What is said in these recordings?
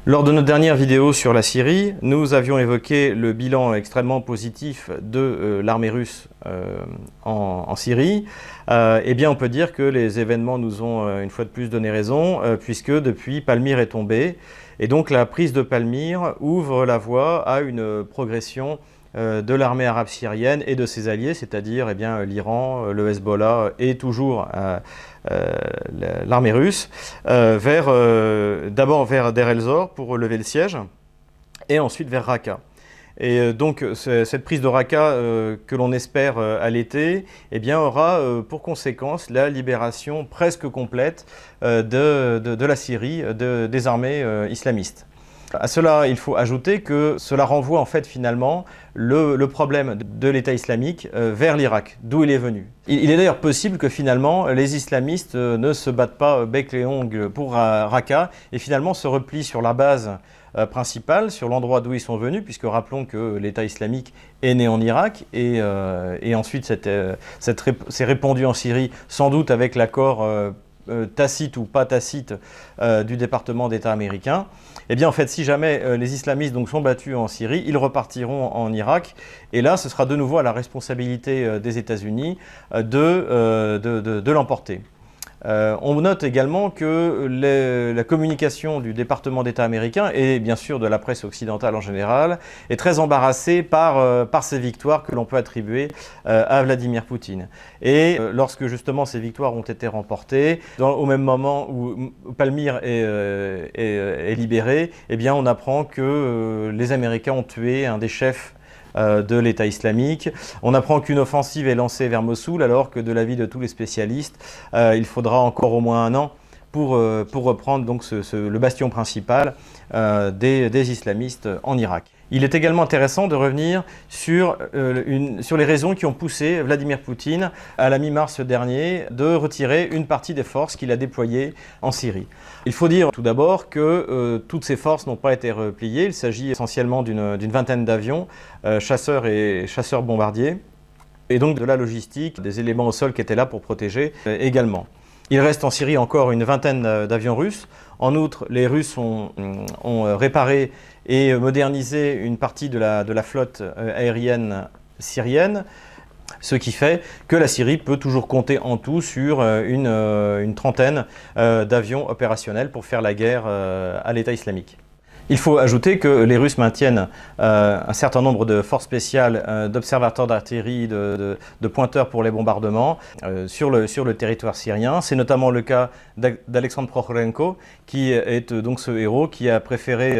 Lors de notre dernière vidéo sur la Syrie, nous avions évoqué le bilan extrêmement positif de l'armée russe en Syrie. Eh bien, on peut dire que les événements nous ont une fois de plus donné raison, puisque depuis, Palmyre est tombé. Et donc, la prise de Palmyre ouvre la voie à une progression de l'armée arabe syrienne et de ses alliés, c'est-à-dire l'Iran, le Hezbollah et toujours l'armée russe, d'abord vers Deir el-Zor pour lever le siège, et ensuite vers Raqqa. Et donc cette prise de Raqqa que l'on espère à l'été aura pour conséquence la libération presque complète de la Syrie des armées islamistes. À cela, il faut ajouter que cela renvoie en fait finalement le problème de l'État islamique vers l'Irak, d'où il est venu. Il est d'ailleurs possible que finalement les islamistes ne se battent pas bec et ongles pour Raqqa et finalement se replient sur la base principale, sur l'endroit d'où ils sont venus, puisque rappelons que l'État islamique est né en Irak et ensuite s'est répandu en Syrie, sans doute avec l'accord tacite ou pas tacite du département d'État américain. Eh bien, en fait, si jamais les islamistes donc, sont battus en Syrie, ils repartiront en Irak. Et là, ce sera de nouveau à la responsabilité des États-Unis de l'emporter. On note également que la communication du département d'État américain et bien sûr de la presse occidentale en général est très embarrassée par ces victoires que l'on peut attribuer à Vladimir Poutine. Et lorsque justement ces victoires ont été remportées, au même moment où Palmyre est libérée, eh bien on apprend que les Américains ont tué un des chefs de l'État islamique. On apprend qu'une offensive est lancée vers Mossoul, alors que de l'avis de tous les spécialistes, il faudra encore au moins un an pour reprendre donc le bastion principal des islamistes en Irak. Il est également intéressant de revenir sur les raisons qui ont poussé Vladimir Poutine, à la mi-mars dernier, de retirer une partie des forces qu'il a déployées en Syrie. Il faut dire tout d'abord que toutes ces forces n'ont pas été repliées. Il s'agit essentiellement d'une vingtaine d'avions, chasseurs et chasseurs-bombardiers, et donc de la logistique, des éléments au sol qui étaient là pour protéger également. Il reste en Syrie encore une vingtaine d'avions russes. En outre, les Russes ont réparé et modernisé une partie de la flotte aérienne syrienne, ce qui fait que la Syrie peut toujours compter en tout sur une trentaine d'avions opérationnels pour faire la guerre à l'État islamique. Il faut ajouter que les Russes maintiennent un certain nombre de forces spéciales, d'observateurs d'artillerie, de pointeurs pour les bombardements sur le territoire syrien. C'est notamment le cas d'Alexandre Prokhorenko, qui est donc ce héros qui a préféré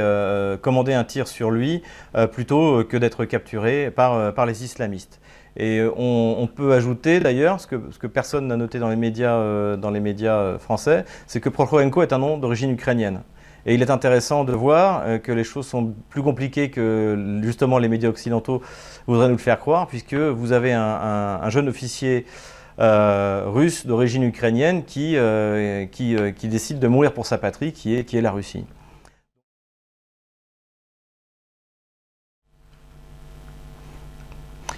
commander un tir sur lui plutôt que d'être capturé par les islamistes. Et on peut ajouter d'ailleurs, ce que personne n'a noté dans les médias français, c'est que Prokhorenko est un nom d'origine ukrainienne. Et il est intéressant de voir que les choses sont plus compliquées que justement les médias occidentaux voudraient nous le faire croire, puisque vous avez un jeune officier russe d'origine ukrainienne qui décide de mourir pour sa patrie, qui est la Russie.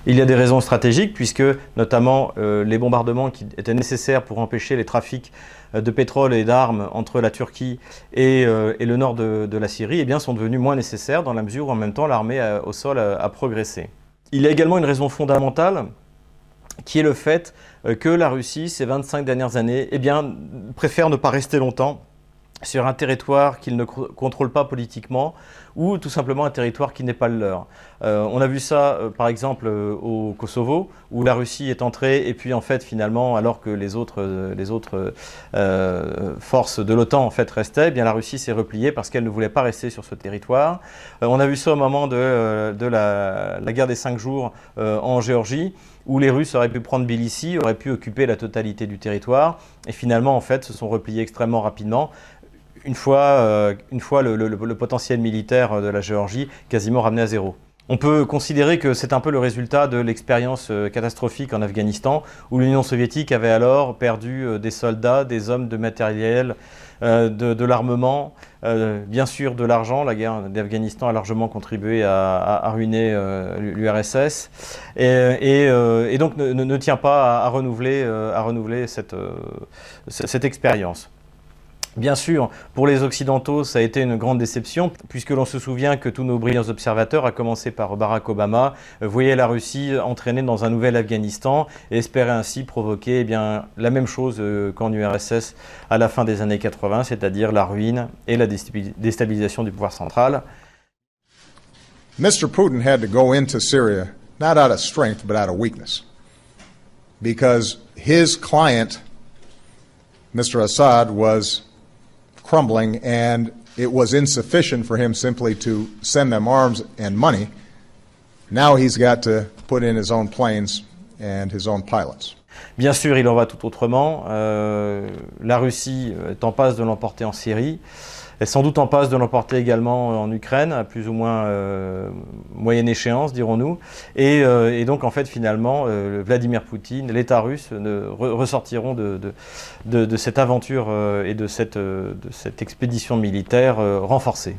Il y a des raisons stratégiques, puisque notamment les bombardements qui étaient nécessaires pour empêcher les trafics de pétrole et d'armes entre la Turquie et le nord de la Syrie sont devenus moins nécessaires dans la mesure où en même temps l'armée au sol a progressé. Il y a également une raison fondamentale qui est le fait que la Russie, ces 25 dernières années, préfère ne pas rester longtemps sur un territoire qu'il ne contrôle pas politiquement ou tout simplement un territoire qui n'est pas le leur. On a vu ça par exemple au Kosovo où la Russie est entrée et puis en fait finalement alors que les autres forces de l'OTAN en fait restaient, la Russie s'est repliée parce qu'elle ne voulait pas rester sur ce territoire. On a vu ça au moment de la guerre des 5 jours en Géorgie où les Russes auraient pu prendre Tbilissi, auraient pu occuper la totalité du territoire et finalement en fait se sont repliés extrêmement rapidement. Une fois le potentiel militaire de la Géorgie quasiment ramené à zéro. On peut considérer que c'est un peu le résultat de l'expérience catastrophique en Afghanistan, où l'Union soviétique avait alors perdu des soldats, des hommes, de matériel, de l'armement, bien sûr de l'argent. La guerre d'Afghanistan a largement contribué à ruiner l'URSS, et donc ne tient pas à renouveler cette expérience. Bien sûr, pour les Occidentaux, ça a été une grande déception, puisque l'on se souvient que tous nos brillants observateurs, à commencer par Barack Obama, voyaient la Russie entraînée dans un nouvel Afghanistan et espéraient ainsi provoquer la même chose qu'en URSS à la fin des années 80, c'est-à-dire la ruine et la déstabilisation du pouvoir central. Mr. Putin had to go into Syria not out of strength but out of weakness, because his client, Mr. Assad, was crumbling, and it was insufficient for him simply to send them arms and money. Now he's got to put in his own planes and his own pilots. Bien sûr, il en va tout autrement. La Russie est en passe de l'emporter en Syrie. Elle est sans doute en passe de l'emporter également en Ukraine, à plus ou moins moyenne échéance, dirons-nous. Et donc, en fait, finalement, Vladimir Poutine, l'État russe ressortiront de cette aventure et de cette expédition militaire renforcée.